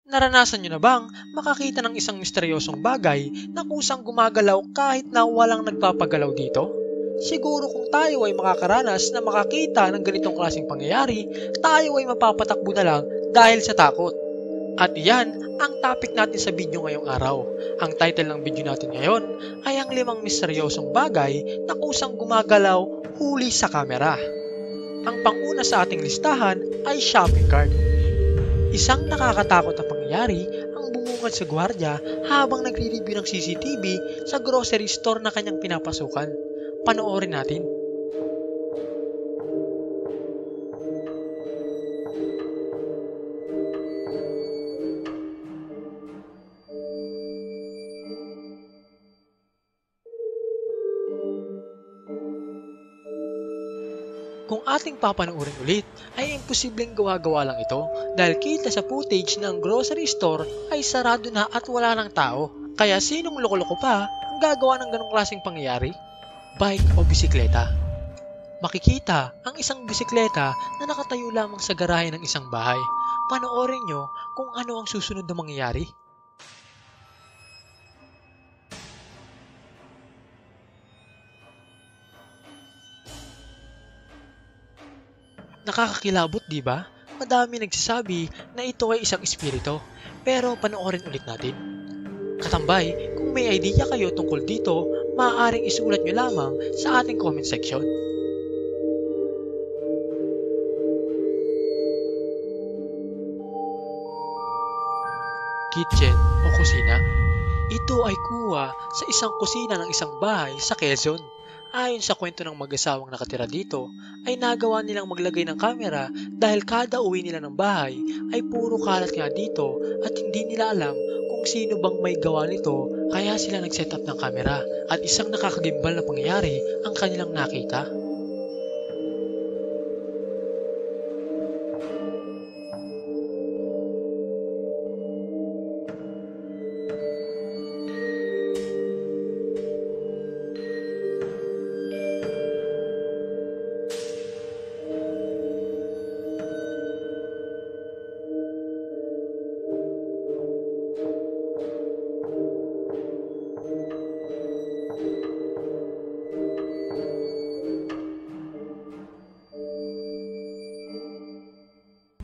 Naranasan nyo na bang makakita ng isang misteryosong bagay na kusang gumagalaw kahit na walang nagpapagalaw dito? Siguro kung tayo ay makakaranas na makakita ng ganitong klaseng pangyayari, tayo ay mapapatakbo na lang dahil sa takot. At iyan ang topic natin sa video ngayong araw. Ang title ng video natin ngayon ay ang 5 misteryosong bagay na kusang gumagalaw huli sa kamera. Ang panguna sa ating listahan ay shopping cart. Isang nakakatakot na pangyayari ang bumungad sa gwardiya habang nagre-review ng CCTV sa grocery store na kanyang pinapasukan. Panoorin natin. Kung ating papanoorin ulit, ay imposibleng gawa-gawa lang ito dahil kita sa footage na ang grocery store ay sarado na at wala ng tao. Kaya sinong loko-loko pa ang gagawa ng ganong klaseng pangyayari? Bike o bisikleta? Makikita ang isang bisikleta na nakatayo lamang sa garahe ng isang bahay. Panoorin nyo kung ano ang susunod na mangyayari. Nakakakilabot, di ba? Madami nagsasabi na ito ay isang espiritu. Pero panoorin ulit natin. Katambay, kung may idea kayo tungkol dito, maaaring isulat nyo lamang sa ating comment section. Kitchen o kusina. Ito ay kuha sa isang kusina ng isang bahay sa Quezon. Ayon sa kwento ng mag-asawang nakatira dito, ay nagawa nilang maglagay ng kamera dahil kada uwi nila ng bahay ay puro kalat nga dito at hindi nila alam kung sino bang may gawa nito kaya sila nag-set up ng kamera at isang nakakagimbal na pangyayari ang kanilang nakita.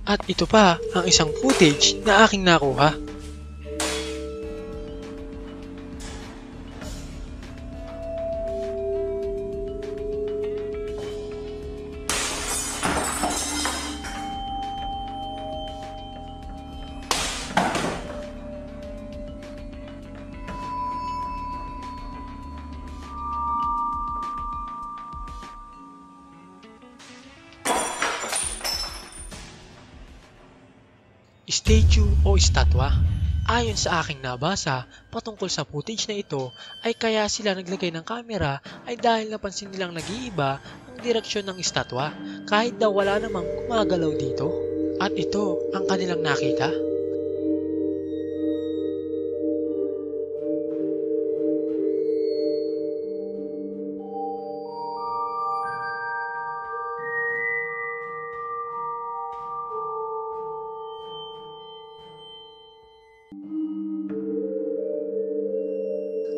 At ito pa ang isang footage na aking nakuha. Statue o estatwa. Ayon sa aking nabasa patungkol sa footage na ito ay kaya sila naglagay ng kamera ay dahil napansin nilang nag-iiba ang direksyon ng estatwa kahit daw wala namang gumagalaw dito. At ito ang kanilang nakita.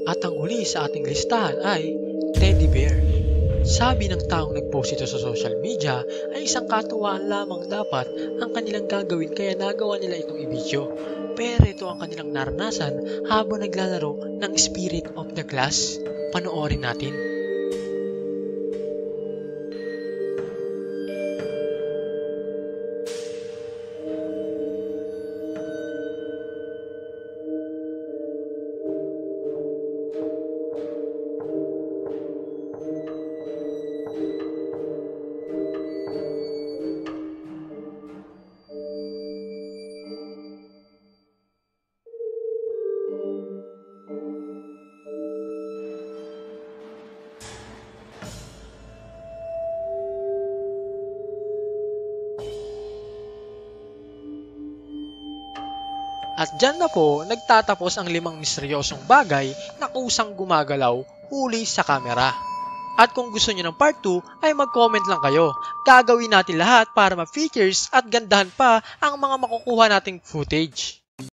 At ang huli sa ating listahan ay teddy bear. Sabi ng taong nag-post ito sa social media ay isang katuwaan lamang dapat ang kanilang gagawin kaya nagawa nila itong i-video. Pero ito ang kanilang naranasan habang naglalaro ng Spirit of the Glass. Panoorin natin. At dyan na po nagtatapos ang 5 misteryosong bagay na kusang gumagalaw huli sa kamera. At kung gusto niyo ng part 2 ay mag-comment lang kayo. Gagawin natin lahat para ma-features at gandahan pa ang mga makukuha nating footage.